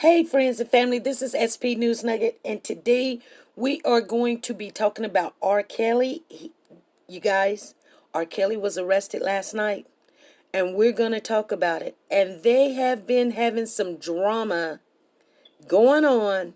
Hey, friends and family, this is SP News Nugget, and today we are going to be talking about R. Kelly. You guys, R. Kelly was arrested last night, and we're going to talk about it. And they have been having some drama going on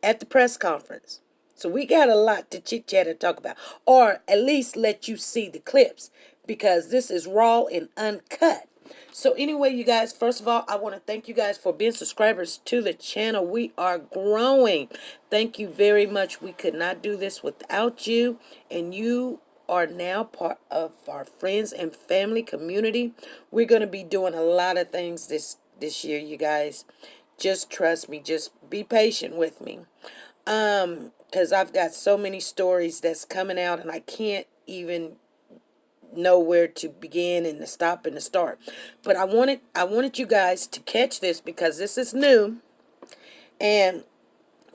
at the press conference. So we got a lot to chit chat and talk about, or at least let you see the clips, because this is raw and uncut. So anyway, you guys, first of all, I want to thank you guys for being subscribers to the channel. We are growing. Thank you very much. We could not do this without you, and you are now part of our friends and family community. We're going to be doing a lot of things this year, you guys. Just trust me. Just be patient with me. Because I've got so many stories that's coming out, and I can't even know where to begin and to stop and to start. But I wanted you guys to catch this because this is new. And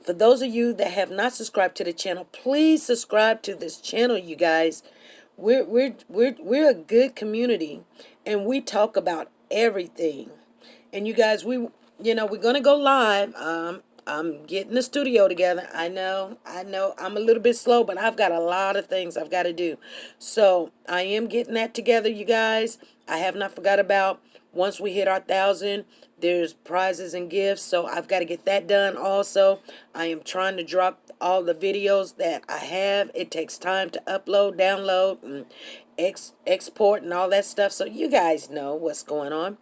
for those of you that have not subscribed to the channel, please subscribe to this channel, you guys. We're a good community, and we talk about everything. And you guys, we're gonna go live. I'm getting the studio together. I know I'm a little bit slow, but I've got a lot of things I've got to do. So I am getting that together, you guys. I have not forgot about once we hit our 1,000, there's prizes and gifts. So I've got to get that done also. I am trying to drop all the videos that I have. It takes time to upload, download, and export and all that stuff. So you guys know what's going on.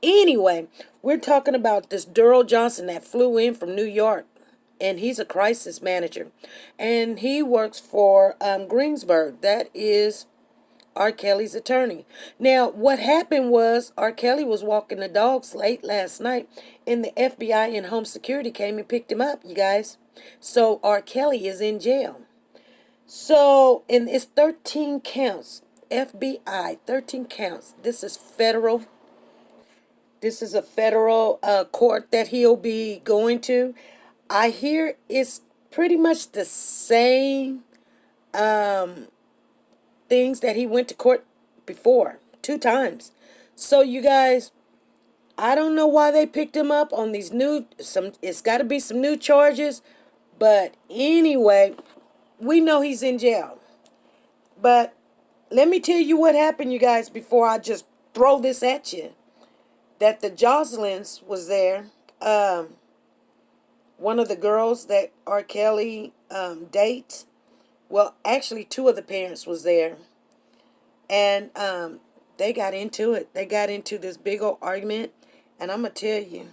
Anyway, we're talking about this Darnell Johnson that flew in from New York, and he's a crisis manager, and he works for Greensburg. That is R. Kelly's attorney. Now, what happened was R. Kelly was walking the dogs late last night, and the FBI and Home Security came and picked him up, you guys. So R. Kelly is in jail. So, and it's 13 counts. FBI, 13 counts. This is federal. This is a federal court that he'll be going to. I hear it's pretty much the same things that he went to court before, 2 times. So you guys, I don't know why they picked him up on these it's got to be some new charges. But anyway, we know he's in jail. But let me tell you what happened, you guys, before I just throw this at you. That the Jocelyn's was there. One of the girls that R. Kelly dates. Well, actually, 2 of the parents was there. And they got into it. They got into this big old argument. And I'm going to tell you,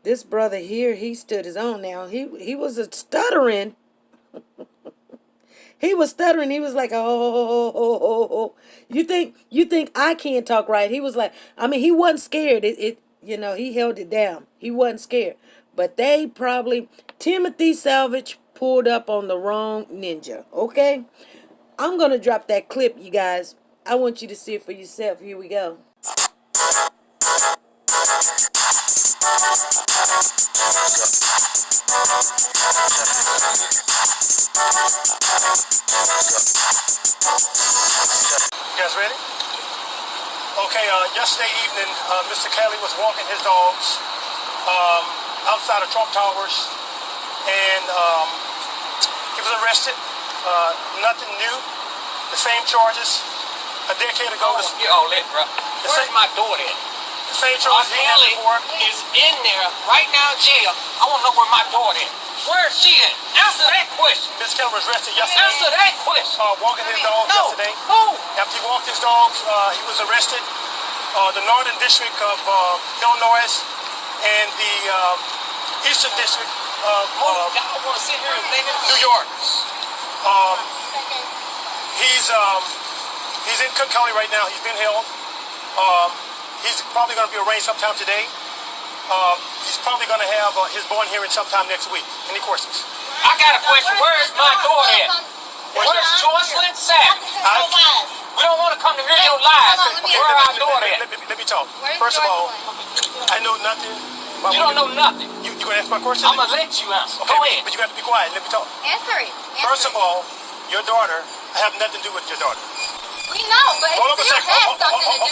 this brother here, he stood his own now. He was stuttering. He was stuttering. He was like, oh. You think I can't talk right? He was like, I mean, he wasn't scared. He held it down. He wasn't scared. But they probably, Timothy Salvage pulled up on the wrong ninja. Okay? I'm going to drop that clip, you guys. I want you to see it for yourself. Here we go. You guys ready? Okay, yesterday evening, Mr. Kelly was walking his dogs outside of Trump Towers, and he was arrested. Nothing new. The same charges. A decade ago. I want to get all that, bro. Where's my daughter at? The same charges he had before. Is in there right now in jail. I want to know where my daughter is. Where is she at? Answer that question. Mr. Kelly was arrested yesterday. Answer that question. Walking his dogs yesterday. Who? After he walked his dogs, he was arrested. The Northern District of Illinois and the Eastern District of I want to sit here and think New York. He's in Cook County right now. He's been held. He's probably going to be arraigned sometime today. He's probably going to have his bond hearing sometime next week. Any questions? I got a question. Where is my daughter at? Where's Jocelyn Savage? We don't want to come to hear your lies. Where are our daughter at? Let me talk. First of all, I know nothing. You don't know nothing. You going to answer my question? I'm going to let you answer. Okay, Go ahead. but you got to be quiet. Let me talk. Answer it. First of all, your daughter, I have nothing to do with your daughter. We mean, no, but it Hold up a still second. has something to do.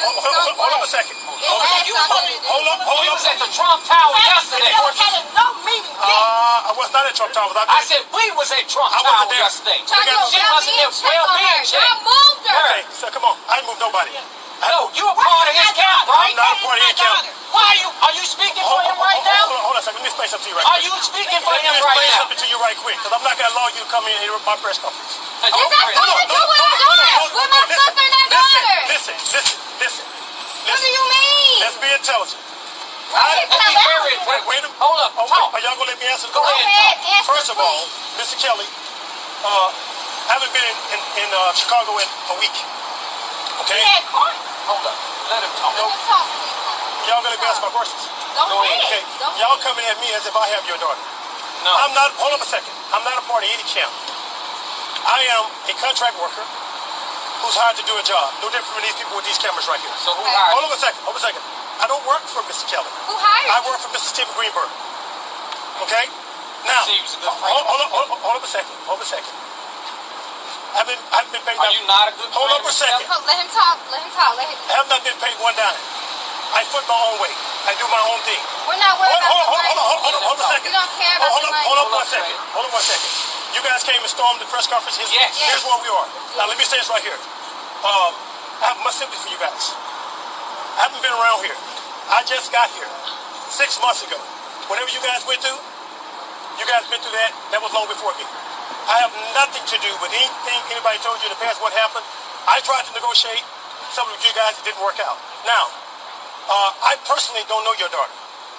Hold up a second. It has something to do. Hold up. We was at the Trump Tower yesterday. No meaning. I was not at Trump Tower. I said we was at Trump I Tower wasn't there. yesterday. She wasn't there. Well, being checked. Y'all moved her. Okay, so come on. I ain't moved nobody. No, you a part of his camp, I'm right? not a part of his camp. Why are you speaking for him right now? Hold on a second. Let me explain something to you right Are quick. you speaking for Let him me right explain now? something to you right quick, because I'm not going to allow you to come in and interrupt my press conference. Is that something to do with her daughter? With my sister and that daughter? Listen. What do you mean? Let's be intelligent. Wait, hold up, talk. Are y'all going to let me answer the Go question? ahead. First of all, Mr. Kelly, I haven't been in Chicago in a week. Okay? Hold up. Let him talk. Y'all going to let me answer my questions? Go ahead. Okay. Y'all coming at me as if I have your daughter. No. I'm not, hold up a second. I'm not a part of any camp. I am a contract worker who's hired to do a job. No different from these people with these cameras right here. So who hired Hold up a second. I don't work for Mr. Kelly. Who hired I you? work for Mr. Stephen Greenberg. Okay? Now, See, he was a good friend. hold up a second. I haven't been paid. Are you not a good Hold friend up a of second. Kelly? Let him talk. I have not been paid one dime. I foot my own way. I do my own thing. We're not worried about the money. Hold a second. We don't care about the money. Hold up one second. You guys came and stormed the press conference. Yes. Here's where we are. Now let me say this right here. I have much sympathy for you guys. I haven't been around here. I just got here 6 months ago. Whatever you guys went through, you guys been through that. That was long before me. I have nothing to do with anything anybody told you in the past what happened. I tried to negotiate. Some of you guys, it didn't work out. Now, I personally don't know your daughter.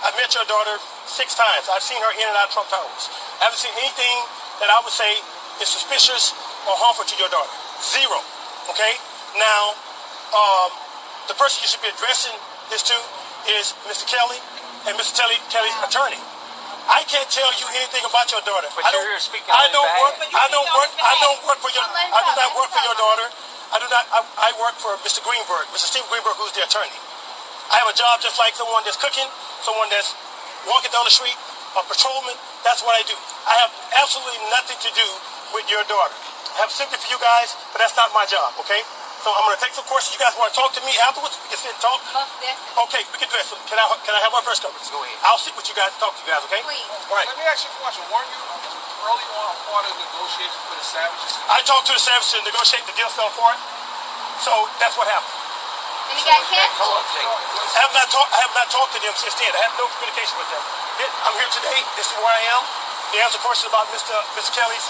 I've met your daughter 6 times. I've seen her in and out of Trump Towers. I haven't seen anything that I would say is suspicious or harmful to your daughter. Zero. Okay? Now, the person you should be addressing this to is Mr. Kelly and Mr. Kelly's attorney. I can't tell you anything about your daughter. But you're here speaking I on don't his work. behalf. I don't work for your. I do not work for your daughter. I do not. I work for Mr. Greenberg, Mr. Steve Greenberg, who's the attorney. I have a job just like someone that's cooking, someone that's walking down the street, a patrolman. That's what I do. I have absolutely nothing to do with your daughter. I have sympathy for you guys, but that's not my job. Okay. So I'm going to take some questions. You guys want to talk to me afterwards? We can sit and talk. Okay, we can do that. So can I have my press conference? Go ahead. I'll sit with you guys and talk to you guys, okay? Please. All right. Let me ask you a question. Weren't you early on a part of the negotiations with the Savages? I talked to the Savages to negotiate. The deal fell apart. So that's what happened. And he got canceled? I have not talked to them since then. I have no communication with them. I'm here today. This is where I am. They answer questions about Mr. Kelly's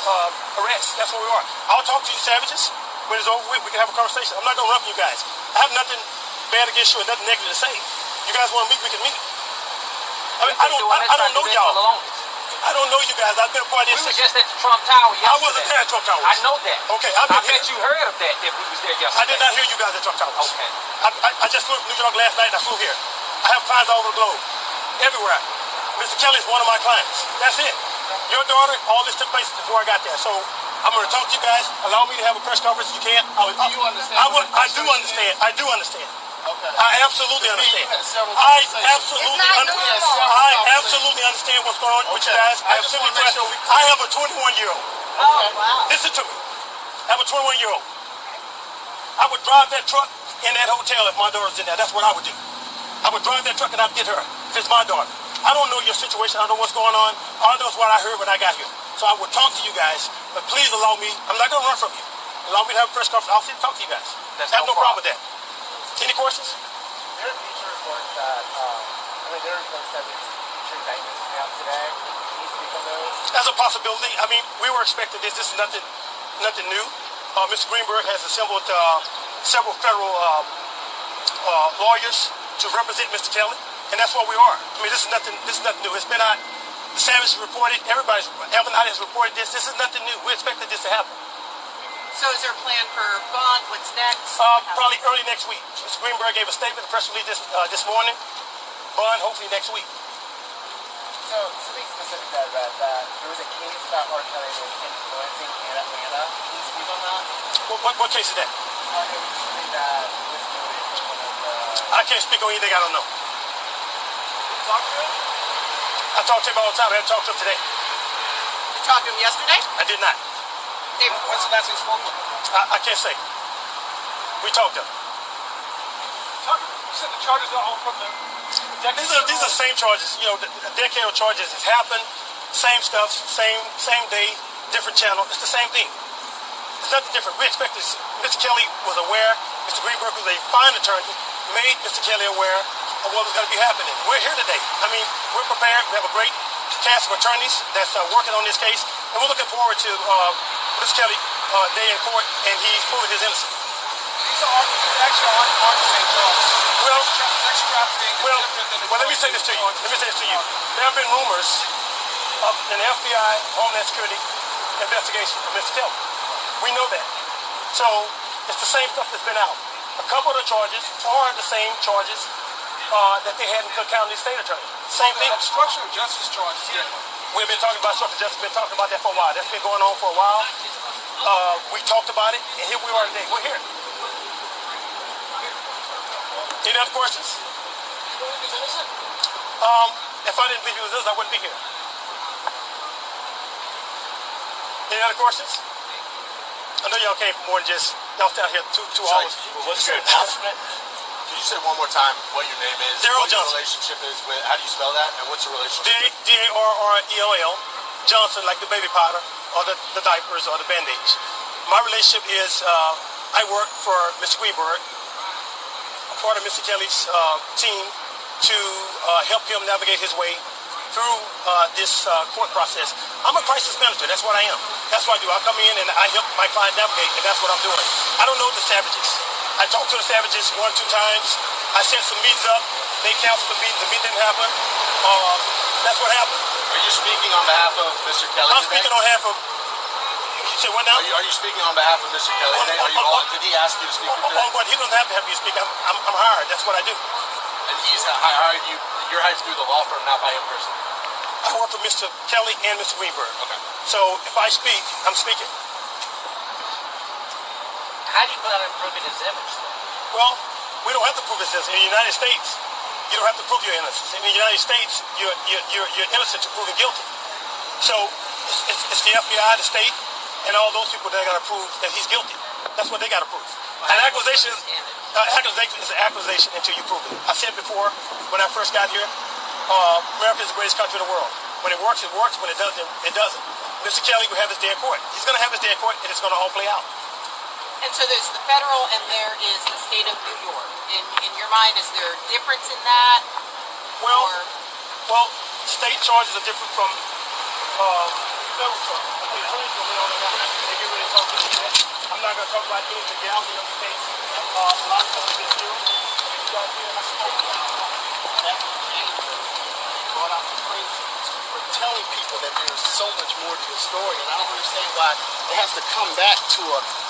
arrest. That's where we are. I'll talk to you, Savages. When it's over with, we can have a conversation. I'm not going to run from you guys. I have nothing bad against you and nothing negative to say. You guys want to meet, we can meet. I mean, I don't know y'all. I don't know you guys. I've been a part of this. We were just at the Trump Tower yesterday. I wasn't there at Trump Towers. I know that. Okay, I bet you heard of that if we was there yesterday. I did not hear you guys at Trump Towers. Okay. I just flew to New York last night and I flew here. I have clients all over the globe. Everywhere. Mr. Kelly is one of my clients. That's it. Your daughter, all this took place before I got there. So I'm going to talk to you guys. Allow me to have a press conference if you can. Do you understand? I do understand. I do understand. Okay. I absolutely understand. I absolutely understand what's going on with you guys. I have a 21-year-old. Oh, wow. Listen to me. I have a 21-year-old. I would drive that truck in that hotel if my daughter's in there. That's what I would do. I would drive that truck and I'd get her if it's my daughter. I don't know your situation. I don't know what's going on. All I know is what I heard when I got here. So I would talk to you guys, but please allow me. I'm not going to run from you. Allow me to have a press conference. I'll sit and talk to you guys. I have no problem with that. Any questions? There are future reports that, there are reports that there's future indictments coming out today. Can you speak on those? That's a possibility. I mean, we were expecting this. This is nothing new. Mr. Greenberg has assembled several federal lawyers to represent Mr. Kelly, and that's what we are. I mean, this is nothing new. It's been out. The Savage reported. Evan has reported this. This is nothing new. We expected this to happen. So is there a plan for bond? What's next? Probably early next week. Mr. Greenberg gave a statement, a press release this morning. Bond, hopefully next week. So, something specific that I read, that there was a case that R. Kelly was influencing in Atlanta. Can you speak on that? What case is that? It was something that was noted in one of the... I can't speak on anything I don't know. Talk to him? I talk to him all the time. I haven't talked to him today. You talked to him yesterday? I did not. When's the last time you spoke with him? I can't say. We talked to her. You said the charges are all from the These are the same charges. You know, the decade of charges has happened. Same stuff, same day, different channel. It's the same thing. It's nothing different. We expect this. Mr. Kelly was aware. Mr. Greenberg, who's a fine attorney, made Mr. Kelly aware of what was going to be happening. We're here today. I mean, we're prepared. We have a great cast of attorneys that's working on this case, and we're looking forward to Mr. Kelly day in court, and he's proven his innocence. These actually aren't the same charges. Sex trafficking is different than the Well, let me say this to you. There have been rumors of an FBI Homeland Security investigation of Mr. Kelly. We know that. So it's the same stuff that's been out. A couple of the charges are the same charges that they had in Cook County State Attorney. Same thing. Obstruction of justice charge is different. We've been talking about obstruction of justice. Been talking about that for a while. That's been going on for a while. We talked about it, and here we are today. We're here. Any other questions? If I didn't believe he was this, I wouldn't be here. Any other questions? I know y'all came for more than just y'all stay out here two hours. What's your announcement? Can you say one more time what your name is? Darnell what your Johnson. relationship is with? How do you spell that? And what's your relationship? Darrell Johnson, like the baby powder or the diapers or the bandage. My relationship is I work for Mr. Greenberg, a part of Mr. Kelly's team to help him navigate his way through this court process. I'm a crisis manager. That's what I am. That's what I do. I come in and I help my client navigate, and that's what I'm doing. I don't know the Savages. I talked to the Savages 1 or 2 times. I set some meetings up. They canceled the meeting. The meeting didn't happen. That's what happened. Are you speaking on behalf of Mr. Kelly I'm today? speaking on behalf of... You said what now? Are you speaking on behalf of Mr. Kelly today? Did he ask you to speak for today? But he doesn't have to have me speak. I'm hired. That's what I do. And he's hired you. You're hired through the law firm, not by him personally. I work for Mr. Kelly and Mr. Greenberg. Okay. So if I speak, I'm speaking. How do you plan on proving his image, though? Well, we don't have to prove innocence. In the United States, you don't have to prove your innocence. In the United States, you're innocent to proven guilty. So it's the FBI, the state, and all those people that got to prove that he's guilty. That's what they got to prove. An accusation is an accusation until you prove it. I said before when I first got here, America is the greatest country in the world. When it works, it works. When it doesn't, it doesn't. Mr. Kelly will have his day in court. He's going to have his day in court, and it's going to all play out. And so there's the federal and there is the state of New York. In your mind, is there a difference in that? Well, state charges are different from federal charges. The attorneys will lay on the line. They get ready to talk to me. I'm not going to talk about any legality of the case. A lot of stuff has been through. You guys hear my story. That's brought out some crazy for telling people that there's so much more to the story, and I don't understand why it has to come back to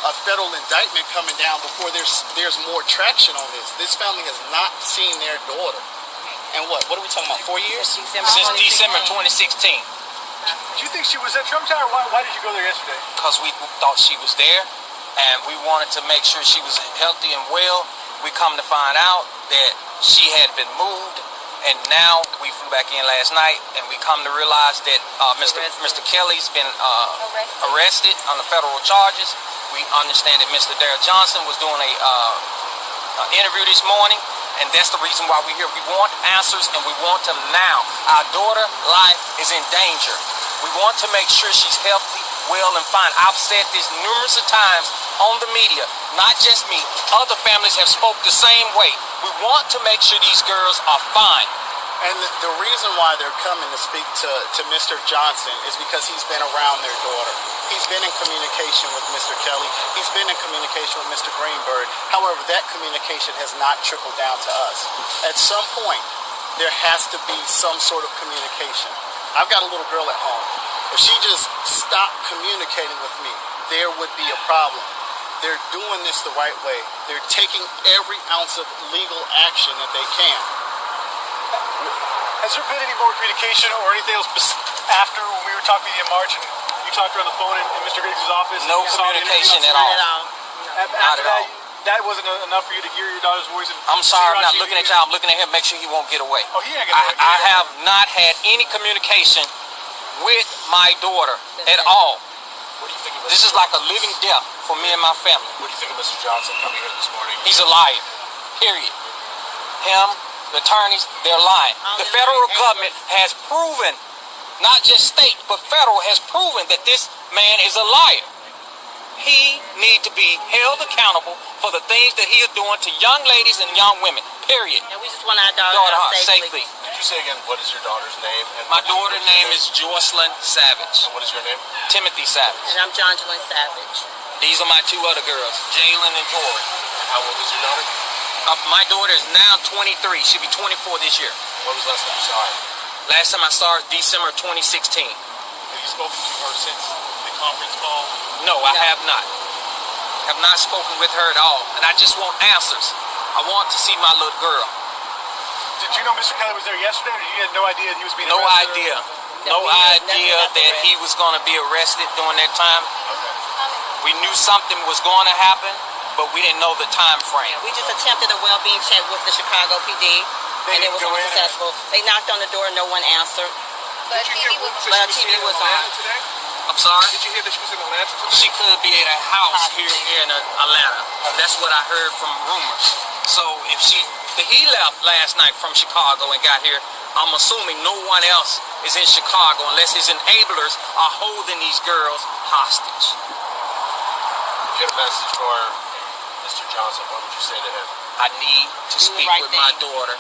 a federal indictment coming down before there's more traction on this. This family has not seen their daughter. And what are we talking about, 4 years? Since December 2016. Do you think she was at Trump Tower? Why did you go there yesterday? Because we thought she was there, and we wanted to make sure she was healthy and well. We come to find out that she had been moved, and now we flew back in last night, and we come to realize that Mr. Kelly's been arrested on the federal charges. We understand that Mr. Darnell Johnson was doing a interview this morning, and that's the reason why we're here. We want answers, and we want them now. Our daughter's life is in danger. We want to make sure she's healthy, well, and fine. I've said this numerous of times on the media, not just me. Other families have spoke the same way. We want to make sure these girls are fine. And the reason why they're coming to speak to Mr. Johnson is because he's been around their daughter. He's been in communication with Mr. Kelly. He's been in communication with Mr. Greenberg. However, that communication has not trickled down to us. At some point, there has to be some sort of communication. I've got a little girl at home. If she just stopped communicating with me, there would be a problem. They're doing this the right way. They're taking every ounce of legal action that they can. Has there been any more communication or anything else after when we were talking to you in March and you talked her on the phone in Mr. Griggs' office? No communication at all. Not at all. That wasn't enough for you to hear your daughter's voice? I'm sorry, I'm not looking at y'all. I'm looking at him. Make sure he won't get away. Oh, he ain't gonna get away. I have not had any communication with my daughter at all. This is like a living death. for me and my family. What do you think of Mr. Johnson coming here this morning? He's a liar, period. Him, the attorneys, they're lying. The federal government has proven, not just state, but federal has proven that this man is a liar. He needs to be held accountable for the things that he is doing to young ladies and young women, period. And we just want our daughter out safely. Could you say again, what is your daughter's name? And My daughter's name is Jocelyn Savage. And what is your name? Timothy Salvage. And I'm Jonjolyn Savage. These are my two other girls, Jalen and Tori. How old is your daughter? My daughter is now 23. She'll be 24 this year. When was the last time you saw her? Last time I saw her, December 2016. Have you spoken to her since the conference call? No, I have not. Have not spoken with her at all. And I just want answers. I want to see my little girl. Did you know Mr. Kelly was there yesterday, or you had no idea that he was being No arrested? idea. No, No we had idea nothing that about he was going to be arrested during that time. We knew something was going to happen, but we didn't know the time frame. We just attempted a well-being check with the Chicago PD, and it was unsuccessful. They knocked on the door, no one answered. But Did you hear what Well, TV was on. today? I'm sorry? Did you hear that she was in Atlanta today? She could be at a house here in Atlanta. That's what I heard from rumors. So if he left last night from Chicago and got here, I'm assuming no one else is in Chicago unless his enablers are holding these girls hostage. If you had a message for Mr. Johnson, what would you say to him? I need to speak right with my thing. daughter.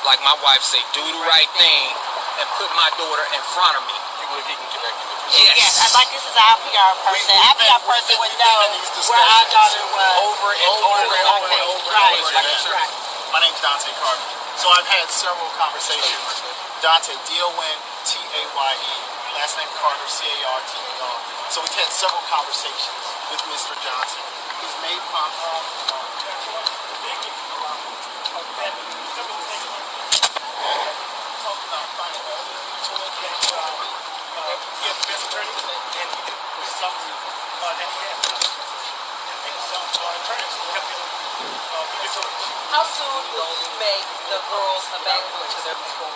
Like my wife said, do the right thing and put my daughter in front of me. You believe he can connect you with your Yes. Yes, like this is our PR person. Our PR person would know where our daughter was. Over and over and over and over. Right, Right. My name's Dante Carter. So I've had several conversations. Dante, D-O-N, T-A-Y-E. Last name Carter, C-A-R-T-E-R. So we've had several conversations with Mr. Johnson. He's made promises. He has the best attorney, and he can put some that he has. And some attorneys will help him with his orders. How soon will you make the girls available to their people?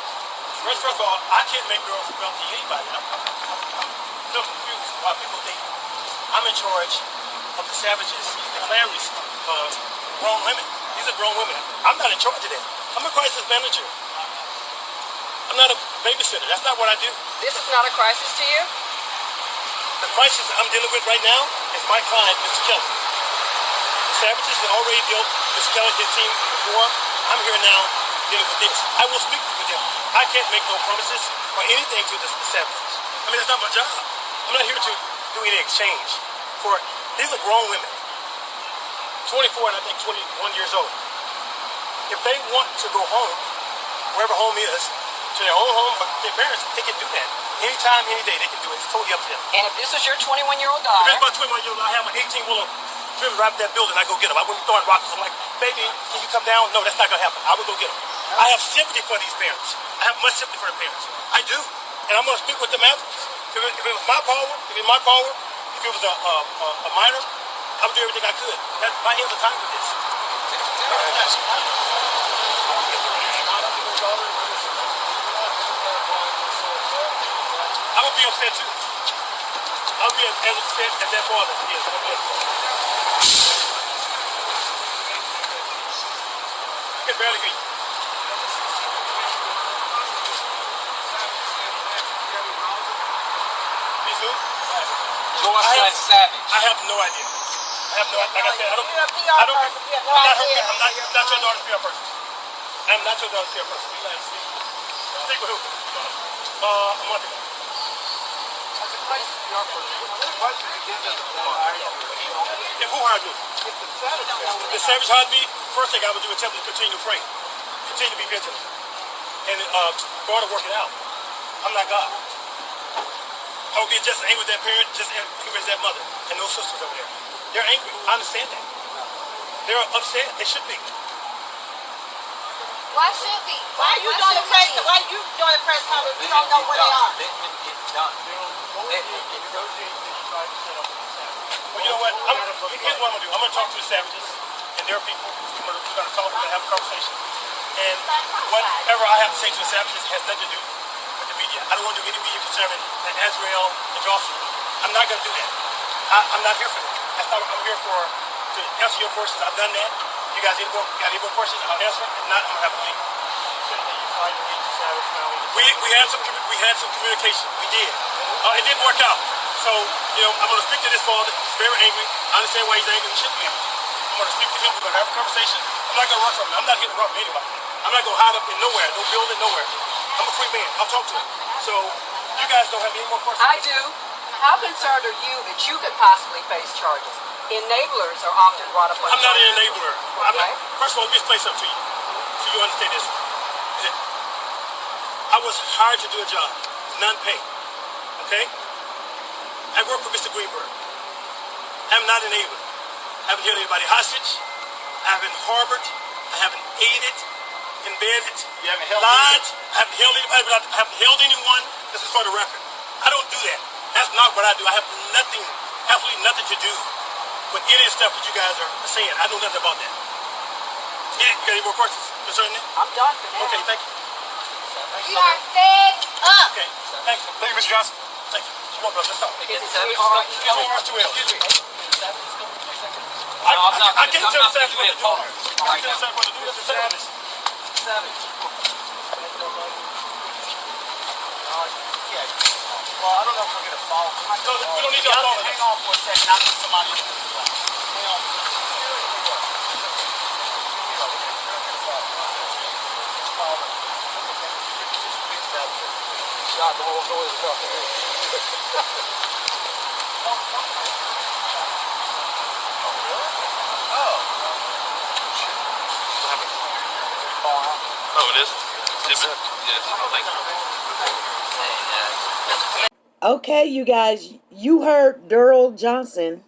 First of all, I can't make girls available to anybody. I'm still confused why people think I'm in charge of the Savages, the Clarys, grown women. These are grown women. I'm not in charge of that. I'm a crisis manager. I'm not a babysitter. That's not what I do. This is not a crisis to you? The crisis I'm dealing with right now is my client, Mr. Kelly. The Savages have already dealt with Mr. Kelly and his team before. I'm here now dealing with this. I will speak with them. I can't make no promises or anything to the Savages. I mean, that's not my job. I'm not here to do any exchange. These are grown women, 24 and I think 21 years old. If they want to go home, wherever home is, to their own home or their parents, they can do that. Anytime, any day, they can do it. It's totally up to them. And if this is your 21-year-old If daughter, it's my 21-year-old, I have my 18-wheeler driven right up that building. I go get them. I wouldn't be throwing rocks. I'm like, baby, can you come down? No, that's not going to happen. I would go get them. I have sympathy for these parents. I have much sympathy for the parents. I do. And I'm going to speak with them afterwards. If it was my power, if it was a minor, I would do everything I could. My hands are tied with this. I would be upset too. I would be as upset as that father is. I can barely hear you. Please who? Jocelyn Savage. I have no idea. I have no idea. Like I said, I don't. You're a PR I don't. person. You have no I'm not idea. I'm not your daughter's PR person. I'm not your daughter's PR person. Speak with who? A month ago. If who hired me? The Savage hired me. First thing I would do is tell them to continue to pray, continue to be vigilant, and God will work it out. I'm not God. I would be just angry with that parent, just angry with that mother, and those sisters over there. They're angry. I understand that. They're upset. They should be. Why should we? Why are you doing the press? Why are you doing the press conference? You don't know where they are. Let him get done. Well, you know what? Here's what I'm going to do. I'm going to talk to the Savages and their people. We're going to talk. We're going to have a conversation. And whatever I have to say to the Savages has nothing to do with the media. I don't want to do any media concerning Azrael and Jocelyn. I'm not going to do that. I'm not here for that. That's not what I'm here for, to answer your questions. I've done that. You guys got any more questions? I'll answer it. If not, I'm going to have to leave. We had some communication. We did. It didn't work out. So, I'm going to speak to this father. He's very angry. I understand why he's angry. He shouldn't be angry. I'm going to speak to him. We're going to have a conversation. I'm not going to run from him. I'm not here to run from anybody. I'm not going to hide up in nowhere. No building, nowhere. I'm a free man. I'll talk to him. So, you guys don't have any more questions? I do. How concerned are you that you could possibly face charges? Enablers are often brought up on I'm not an charges. enabler. First of all, let me explain something to you so you understand this. I was hired to do a job, non-paid. Okay? I work for Mr. Greenberg. I'm not an enabler. I haven't held anybody hostage. I haven't harbored. I haven't aided, embedded, You haven't held lied. I haven't held anybody. I haven't held anyone. This is for the record. I don't do that. That's not what I do. I have nothing, absolutely nothing to do with any of the stuff that you guys are saying. I know nothing about that. You got any more questions concerning that? I'm done for now. Okay, thank you. You are fed up. Okay, thank you. Thank you, Mr. Johnson. Thank you. Come on, brother, let's talk. Is it Excuse me, Mr. Wells. I can't tell Savage what to do. I can't tell Savage what to do. Mr. Savage. Well, I don't know if we're going to follow. No, we don't need Y'all y'all can following hang us. on for a second. I'll get somebody else to do that. Hang on. Shot the whole noise across the room. Oh, it is? Yes, thank you. Okay, you guys, you heard Darrell Johnson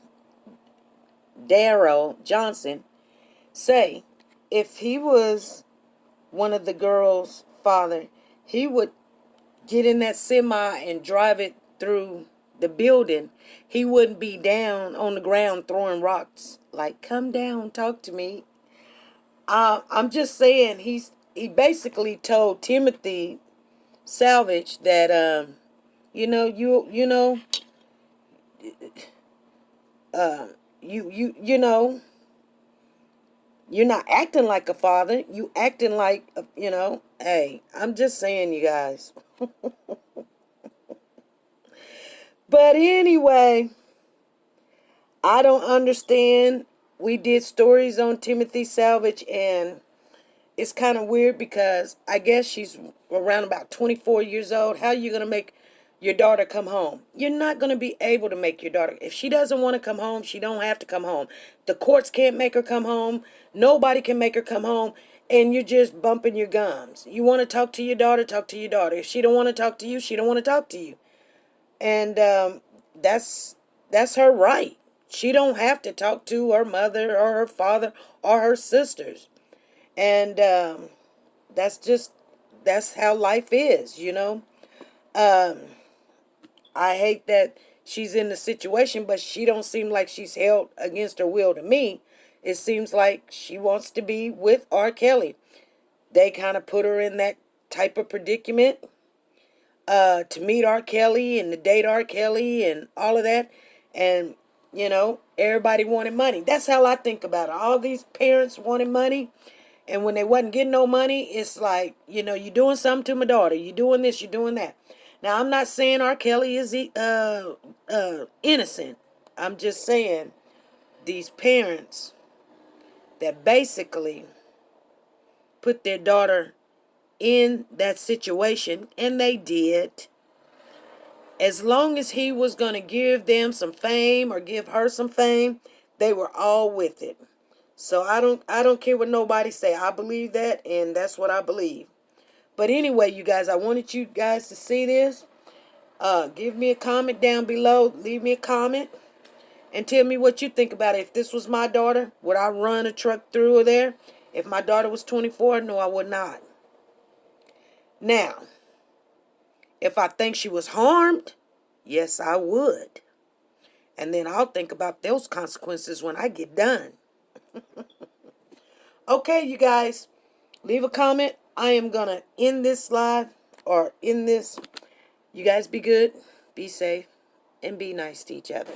say if he was one of the girls' father, he would get in that semi and drive it through the building. He wouldn't be down on the ground throwing rocks like, come down, talk to me. I'm just saying he basically told Timothy Salvage that you know you're not acting like a father. You acting like hey, I'm just saying, you guys. But anyway, I don't understand. We did stories on Timothy Salvage, and it's kind of weird because I guess she's around about 24 years old. How are you going to make your daughter come home? You're not going to be able to make your daughter. If she doesn't want to come home, she don't have to come home. The courts can't make her come home. Nobody can make her come home. And you're just bumping your gums. You want to talk to your daughter, talk to your daughter. If she don't want to talk to you, she don't want to talk to you. And that's her right. She don't have to talk to her mother or her father or her sisters. And that's how life is, I hate that she's in the situation, but she don't seem like she's held against her will to me. It seems like she wants to be with R. Kelly. They kind of put her in that type of predicament to meet R. Kelly and to date R. Kelly and all of that. And, everybody wanted money. That's how I think about it. All these parents wanted money. And when they wasn't getting no money, it's like, you're doing something to my daughter. You're doing this, you're doing that. Now, I'm not saying R. Kelly is innocent. I'm just saying these parents that basically put their daughter in that situation, and they did. As long as he was going to give them some fame or give her some fame, they were all with it. So I don't care what nobody say. I believe that, and that's what I believe. But anyway, you guys, I wanted you guys to see this. Give me a comment down below. Leave me a comment and tell me what you think about it. If this was my daughter, would I run a truck through her there? If my daughter was 24, no, I would not. Now, if I think she was harmed, yes, I would. And then I'll think about those consequences when I get done. Okay, you guys, leave a comment. I am going to end this live or end this. You guys be good, be safe, and be nice to each other.